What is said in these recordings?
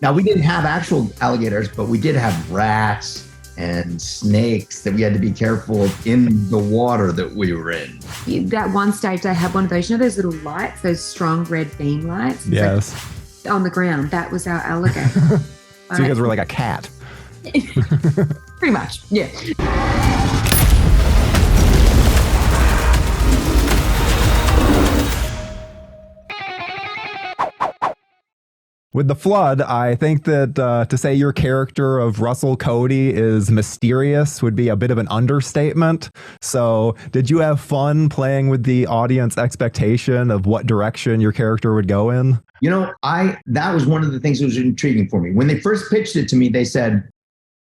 Now, we didn't have actual alligators, but we did have rats and snakes that we had to be careful of in the water that we were in. That one stage, I had one of those, those little lights, those strong red beam lights? Yes. Like on the ground, that was our alligator. So you guys were like a cat. Pretty much, yeah. With the flood, I think that to say your character of Russell Cody is mysterious would be a bit of an understatement. So did you have fun playing with the audience expectation of what direction your character would go in? That was one of the things that was intriguing for me. When they first pitched it to me, they said,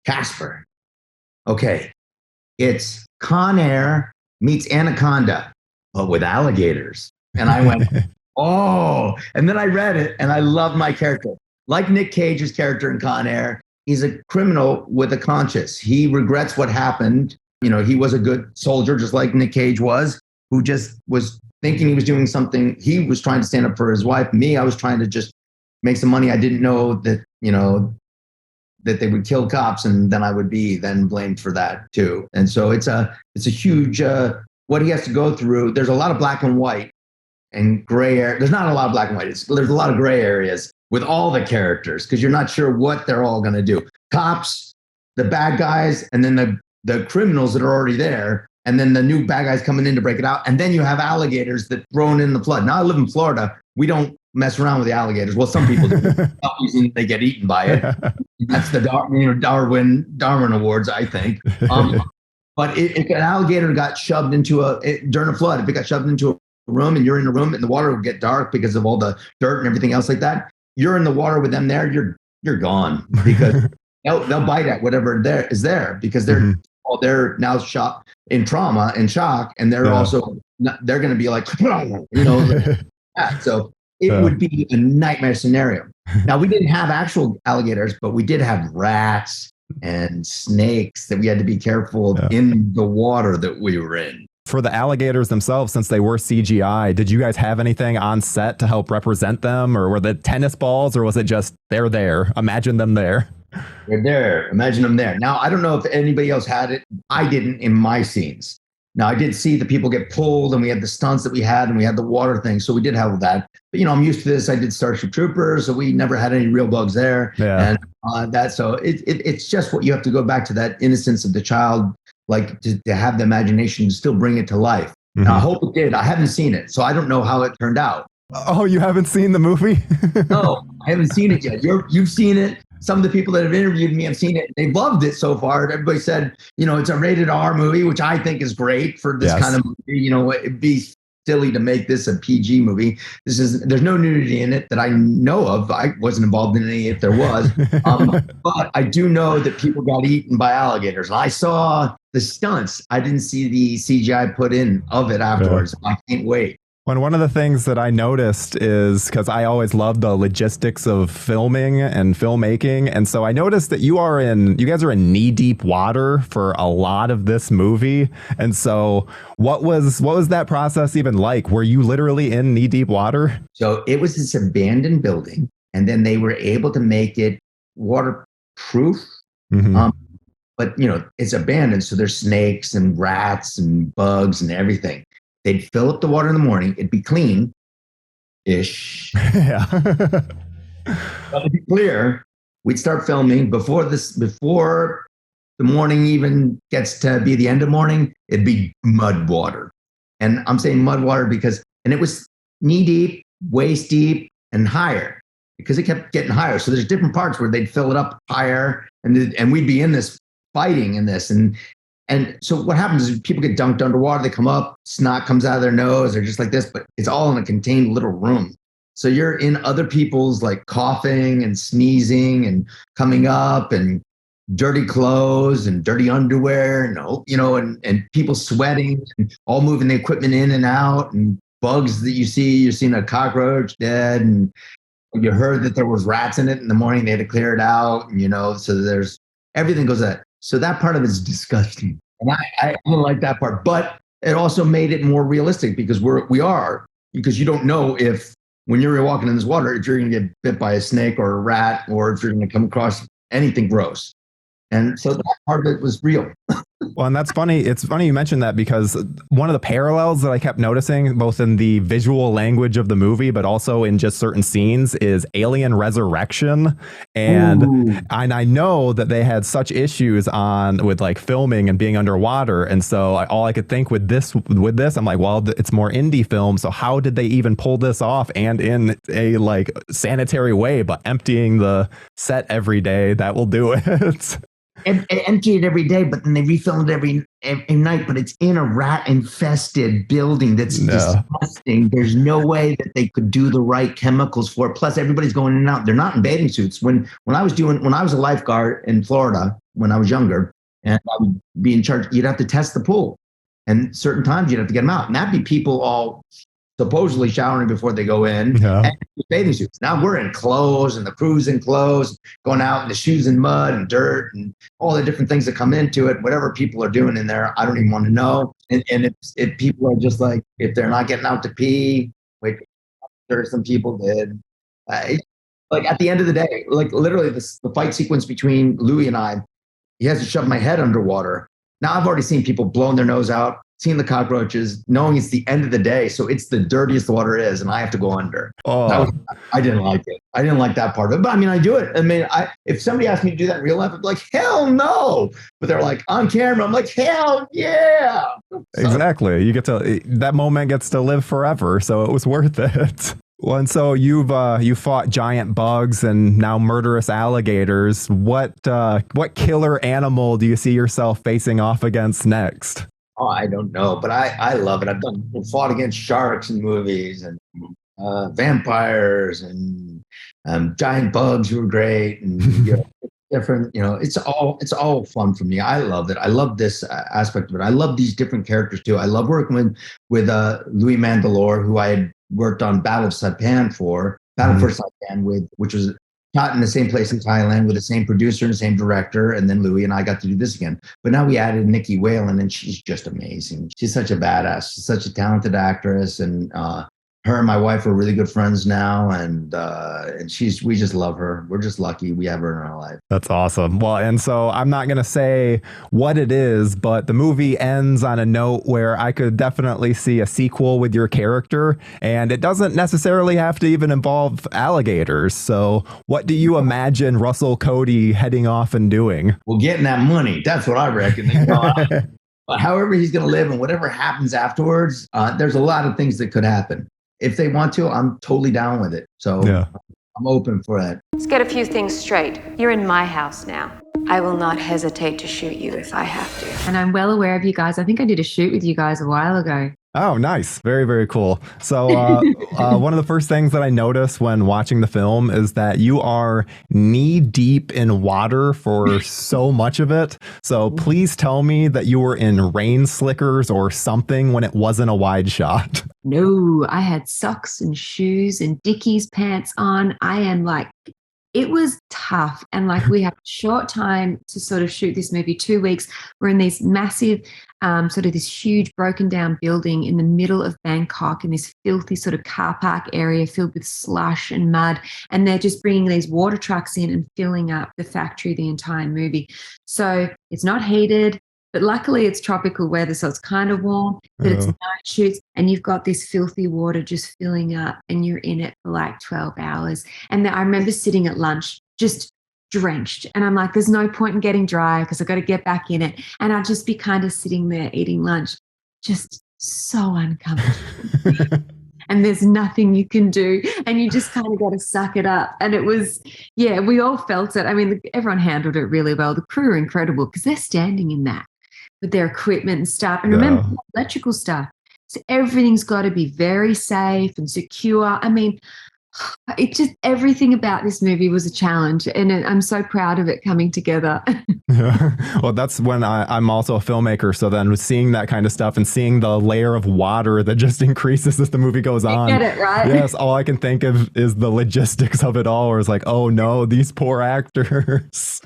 Casper, okay, it's Con Air meets Anaconda, but with alligators. And I went, oh, and then I read it and I loved my character. Like Nick Cage's character in Con Air, he's a criminal with a conscience. He regrets what happened. He was a good soldier, just like Nick Cage was, who just was thinking he was doing something. He was trying to stand up for his wife. Me, I was trying to just make some money. I didn't know that, that they would kill cops and then I would be then blamed for that too. And so it's a huge, what he has to go through. There's a lot of black and white and gray area. There's not a lot of black and white. There's a lot of gray areas with all the characters because you're not sure what they're all going to do. Cops, the bad guys, and then the criminals that are already there, and then the new bad guys coming in to break it out. And then you have alligators that thrown in the flood. Now I live in Florida. We don't mess around with the alligators. Well, some people do. They get eaten by it. That's the Darwin Awards, I think. But if an alligator got shoved into during a flood, if it got shoved into a room and you're in a room and the water will get dark because of all the dirt and everything else like that, you're in the water with them there, you're gone because they'll bite at whatever is there because they're now shocked in trauma and shock, and they're also they're going to be like so it would be a nightmare scenario. Now, we didn't have actual alligators, but we did have rats and snakes that we had to be careful of in the water that we were in. For the alligators themselves, since they were CGI, did you guys have anything on set to help represent them, or were the tennis balls, or was it just they're there? Imagine them there. They're there. Imagine them there. Now, I don't know if anybody else had it. I didn't in my scenes. Now, I did see the people get pulled, and we had the stunts that we had, and we had the water thing, so we did have that. But I'm used to this. I did Starship Troopers, so we never had any real bugs there. Yeah. And so it's just what you have to go back to, that innocence of the child, like to have the imagination to still bring it to life. Mm-hmm. Now, I hope it did. I haven't seen it, so I don't know how it turned out. Oh, you haven't seen the movie? No, I haven't seen it yet. You've seen it. Some of the people that have interviewed me have seen it. They loved it so far. Everybody said, it's a rated R movie, which I think is great for this kind of movie. It'd be silly to make this a PG movie. There's no nudity in it that I know of. I wasn't involved in any if there was. But I do know that people got eaten by alligators. And I saw the stunts. I didn't see the CGI put in of it afterwards. I can't wait. One of the things that I noticed is, because I always love the logistics of filming and filmmaking, and so I noticed that you guys are in knee-deep water for a lot of this movie. And so what was that process even like? Were you literally in knee-deep water? So it was this abandoned building, and then they were able to make it waterproof. Mm-hmm. But it's abandoned, so there's snakes and rats and bugs and everything. They'd fill up the water in the morning. It'd be clean-ish. Yeah. But to be clear, we'd start filming before the morning even gets to be the end of morning. It'd be mud water. And I'm saying mud water because it was knee deep, waist deep, and higher because it kept getting higher. So there's different parts where they'd fill it up higher and we'd be in this fighting in this. And so what happens is people get dunked underwater, they come up, snot comes out of their nose, they're just like this, but it's all in a contained little room. So you're in other people's like coughing and sneezing and coming up and dirty clothes and dirty underwear and people sweating and all moving the equipment in and out and bugs that you're seeing a cockroach dead and you heard that there was rats in it in the morning, they had to clear it out, so there's everything goes that. So that part of it is disgusting. And I don't like that part, but it also made it more realistic because because you don't know if when you're walking in this water, if you're going to get bit by a snake or a rat, or if you're going to come across anything gross. And so that part of it was real. Well, and that's funny. It's funny you mentioned that, because one of the parallels that I kept noticing, both in the visual language of the movie, but also in just certain scenes, is Alien Resurrection. And I know that they had such issues with like filming and being underwater. And so all I could think with this, I'm like, well, it's more indie film. So how did they even pull this off, and in a like sanitary way, but emptying the set every day? That will do it. Empty it every day, but then they refilm it every night. But it's in a rat-infested building that's disgusting. There's no way that they could do the right chemicals for it. Plus, everybody's going in and out. They're not in bathing suits. When I was a lifeguard in Florida when I was younger, and I would be in charge, you'd have to test the pool, and certain times you'd have to get them out, and that'd be people all supposedly showering before they go in, and bathing suits. Now we're in clothes, and the crew's in clothes, going out in the shoes in mud and dirt and all the different things that come into it. Whatever people are doing in there, I don't even want to know. And if people are just like, if they're not getting out to pee, which there some people did. Like at the end of the day, like literally the fight sequence between Louis and I, he has to shove my head underwater. Now I've already seen people blowing their nose out, seeing the cockroaches, knowing it's the end of the day, so it's the dirtiest the water is, and I have to go under. I didn't like it. I didn't like that part of it, but I mean, I do it. I mean, if somebody asked me to do that in real life, I'd be like, hell no. But they're like, on camera, I'm like, hell yeah. Exactly. You get that moment gets to live forever, so it was worth it. Well, and so you fought giant bugs and now murderous alligators. What killer animal do you see yourself facing off against next? Oh, I don't know, but I love it. I've fought against sharks in movies, and vampires, and giant bugs who are great, and different. It's all fun for me. I love it. I love this aspect of it. I love these different characters too. I love working with Louis Mandylor, who I had worked on Battle for Saipan with, which was shot in the same place in Thailand with the same producer and the same director. And then Louis and I got to do this again. But now we added Nicky Whelan, and she's just amazing. She's such a badass. She's such a talented actress. And her and my wife are really good friends now. And we just love her. We're just lucky we have her in our life. That's awesome. Well, and so I'm not going to say what it is, but the movie ends on a note where I could definitely see a sequel with your character, and it doesn't necessarily have to even involve alligators. So what do you imagine Russell Cody heading off and doing? Well, getting that money. That's what I reckon. However he's going to live and whatever happens afterwards, there's a lot of things that could happen. If they want to, I'm totally down with it. So I'm open for that. Let's get a few things straight. You're in my house now. I will not hesitate to shoot you if I have to. And I'm well aware of you guys. I think I did a shoot with you guys a while ago. Oh, nice. Very, very cool. So one of the first things that I noticed when watching the film is that you are knee deep in water for so much of it. So please tell me that you were in rain slickers or something when it wasn't a wide shot. No, I had socks and shoes and Dickies pants on. It was tough. And we had a short time to sort of shoot this movie, 2 weeks. We're in these massive, sort of this huge broken down building in the middle of Bangkok, in this filthy sort of car park area filled with slush and mud. And they're just bringing these water trucks in and filling up the factory the entire movie. So it's not heated. But luckily it's tropical weather, so it's kind of warm, but it's night shoots, and you've got this filthy water just filling up, and you're in it for 12 hours. And I remember sitting at lunch just drenched, and I'm like, there's no point in getting dry because I've got to get back in it. And I'd just be kind of sitting there eating lunch, just so uncomfortable. And there's nothing you can do, and you just kind of got to suck it up. And it was, we all felt it. I mean, everyone handled it really well. The crew are incredible because they're standing in that with their equipment and stuff. And remember, electrical stuff. So everything's got to be very safe and secure. I mean, everything about this movie was a challenge, and I'm so proud of it coming together. Well, that's when I'm also a filmmaker. So then seeing that kind of stuff and seeing the layer of water that just increases as the movie goes on. You get it, right? Yes. All I can think of is the logistics of it all, where it's like, oh no, these poor actors.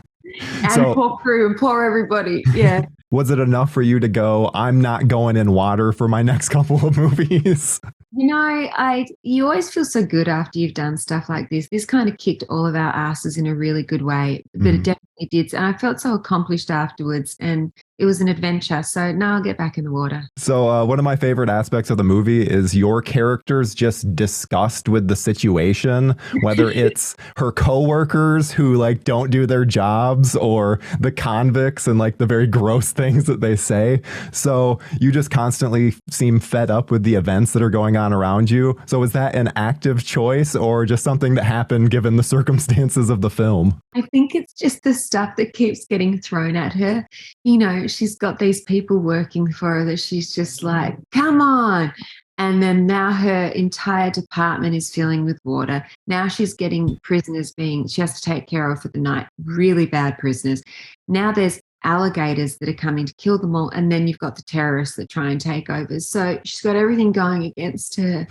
And poor crew and poor everybody. Yeah. Was it enough for you to go, I'm not going in water for my next couple of movies? You always feel so good after you've done stuff like this. This kind of kicked all of our asses in a really good way, but it definitely did. And I felt so accomplished afterwards, and it was an adventure. So now I'll get back in the water. So one of my favorite aspects of the movie is your character's just disgust with the situation, whether it's her coworkers who like don't do their jobs or the convicts and like the very gross things that they say. So you just constantly seem fed up with the events that are going on around you. So is that an active choice or just something that happened given the circumstances of the film? I think it's just the stuff that keeps getting thrown at her. You know, she's got these people working for her that she's just like, come on. And then now her entire department is filling with water. Now she's getting prisoners she has to take care of for the night, really bad prisoners. Now there's alligators that are coming to kill them all. And then you've got the terrorists that try and take over. So she's got everything going against her.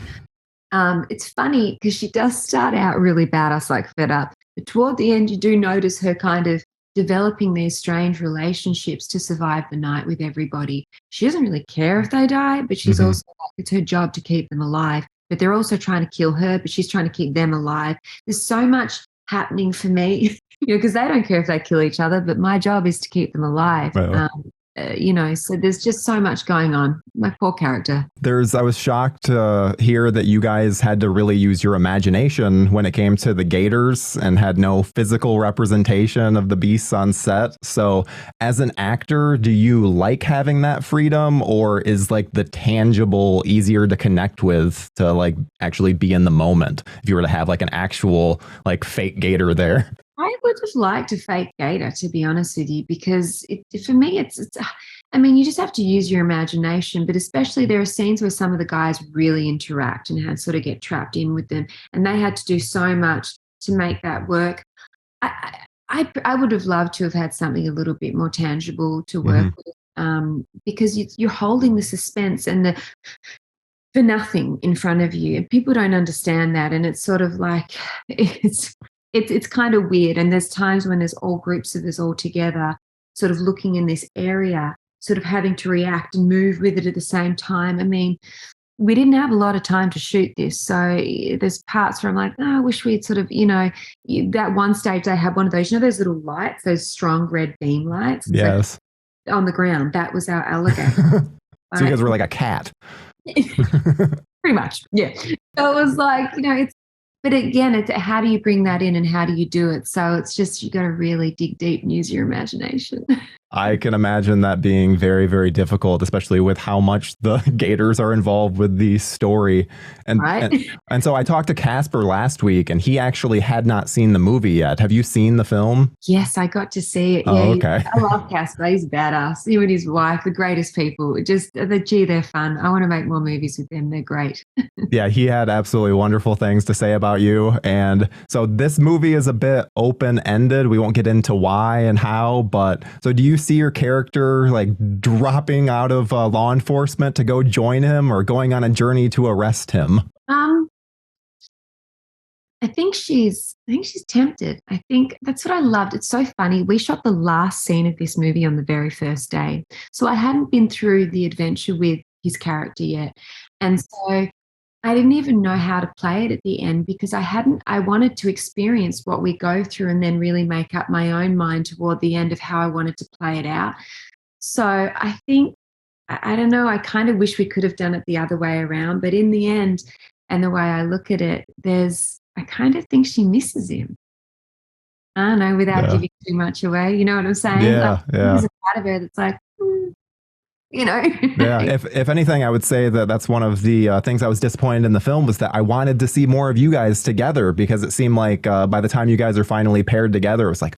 It's funny because she does start out really badass, like fed up. But toward the end, you do notice her kind of developing these strange relationships to survive the night with everybody. She doesn't really care if they die, but she's also, it's her job to keep them alive. But they're also trying to kill her, but she's trying to keep them alive. There's so much happening for me, because they don't care if they kill each other, but my job is to keep them alive. Well. So there's just so much going on. My poor character. I was shocked to hear that you guys had to really use your imagination when it came to the gators and had no physical representation of the beasts on set. So as an actor, do you like having that freedom, or is like the tangible easier to connect with to like actually be in the moment if you were to have like an actual like fake gator there? I would have liked a fake gator, to be honest with you, because for me, you just have to use your imagination, but especially there are scenes where some of the guys really interact and had sort of get trapped in with them, and they had to do so much to make that work. I would have loved to have had something a little bit more tangible to work with, because you're holding the suspense and for nothing in front of you, and people don't understand that, and it's sort of like it's kind of weird. And there's times when there's all groups of us all together, sort of looking in this area, sort of having to react and move with it at the same time. I mean, we didn't have a lot of time to shoot this. So there's parts where I'm like, I wish we'd sort of, that one stage they had one of those, those little lights, those strong red beam lights. Yes. Like on the ground. That was our alligator. So you guys were like a cat. Pretty much. Yeah. So it was like, but again, it's how do you bring that in and how do you do it? So it's just, you got to really dig deep and use your imagination. I can imagine that being very, very difficult, especially with how much the gators are involved with the story. And so I talked to Casper last week, and he actually had not seen the movie yet. Have you seen the film? Yes, I got to see it. Oh, okay. I love Casper. He's badass. He and his wife, the greatest people. They're fun. I want to make more movies with them. They're great. Yeah, he had absolutely wonderful things to say about you. And so this movie is a bit open-ended. We won't get into why and how, but so do you see your character like dropping out of law enforcement to go join him, or going on a journey to arrest him? I think she's tempted. I think that's what I loved. It's so funny. We shot the last scene of this movie on the very first day. So I hadn't been through the adventure with his character yet. And so I didn't even know how to play it at the end, because I wanted to experience what we go through and then really make up my own mind toward the end of how I wanted to play it out. So I think, I don't know, I kind of wish we could have done it the other way around, but in the end, and the way I look at it, I kind of think she misses him. I don't know, without giving too much away, you know what I'm saying? Yeah. There's a part of her that's like, Yeah. If anything, I would say that that's one of the things I was disappointed in the film, was that I wanted to see more of you guys together, because it seemed like by the time you guys are finally paired together, it was like,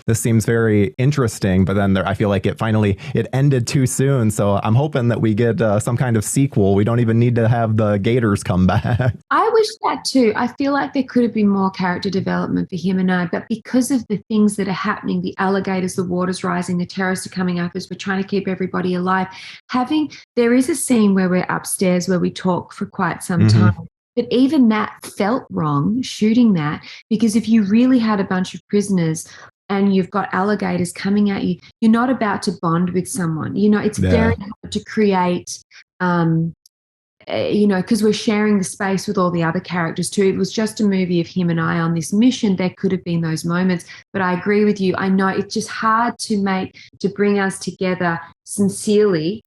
this seems very interesting. But then I feel like it ended too soon. So I'm hoping that we get some kind of sequel. We don't even need to have the gators come back. I wish that too. I feel like there could have been more character development for him and I, but because of the things that are happening, the alligators, the water's rising, the terrorists are coming up as we're trying to keep everybody alive. There is a scene where we're upstairs where we talk for quite some time, but even that felt wrong, shooting that, because if you really had a bunch of prisoners and you've got alligators coming at you, you're not about to bond with someone. It's very hard to create because we're sharing the space with all the other characters too. It was just a movie of him and I on this mission. There could have been those moments, but I agree with you. I know it's just hard to bring us together sincerely.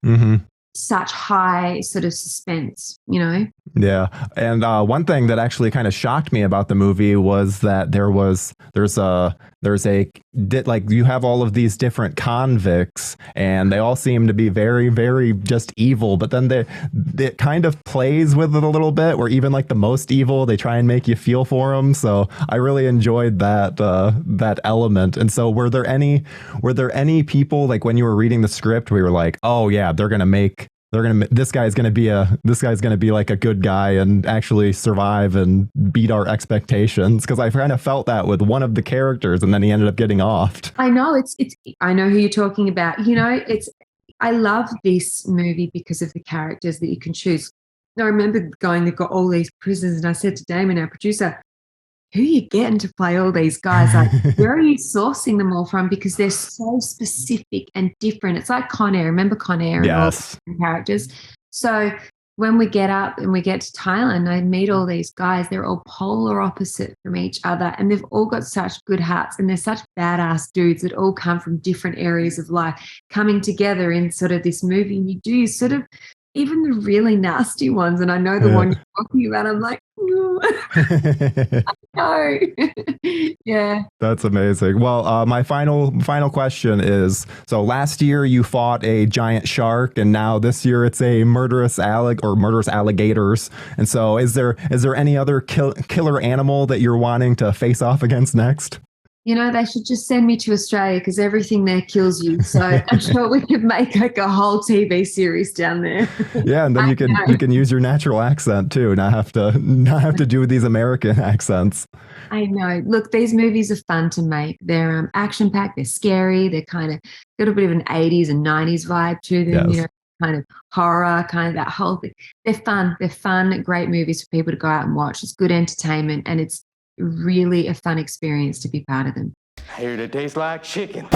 Such high sort of suspense, Yeah. And one thing that actually kind of shocked me about the movie was that you have all of these different convicts and they all seem to be very, very just evil, but then it kind of plays with it a little bit where even like the most evil, they try and make you feel for them. So I really enjoyed that element. And so were there any people, like when you were reading the script, we were like, oh yeah, this guy's going to be like a good guy and actually survive and beat our expectations? Because I kind of felt that with one of the characters and then he ended up getting offed. I know I know who you're talking about. I love this movie because of the characters that you can choose. I remember they've got all these prisoners, and I said to Damon, our producer, who are you getting to play all these guys? Like, where are you sourcing them all from? Because they're so specific and different. It's like Con Air. Remember Con Air? Yes. And all the characters. So when we get up and we get to Thailand, I meet all these guys. They're all polar opposite from each other, and they've all got such good hearts, and they're such badass dudes that all come from different areas of life coming together in sort of this movie. And you do sort of, even the really nasty ones, and I know the one you're talking about, I'm like, no. Yeah. That's amazing. Well, my final question is, so last year you fought a giant shark and now this year it's a murderous alligators. And so is there any other killer animal that you're wanting to face off against next? They should just send me to Australia because everything there kills you. So I'm sure we could make like a whole TV series down there. Yeah, and then you can use your natural accent too, not have to do these American accents. I know. Look, these movies are fun to make. They're action-packed. They're scary. They're kind of got a bit of an 80s and 90s vibe to them. Yes. Kind of horror, kind of that whole thing. They're fun. They're fun, great movies for people to go out and watch. It's good entertainment, and it's really a fun experience to be part of them. I hear it tastes like chicken.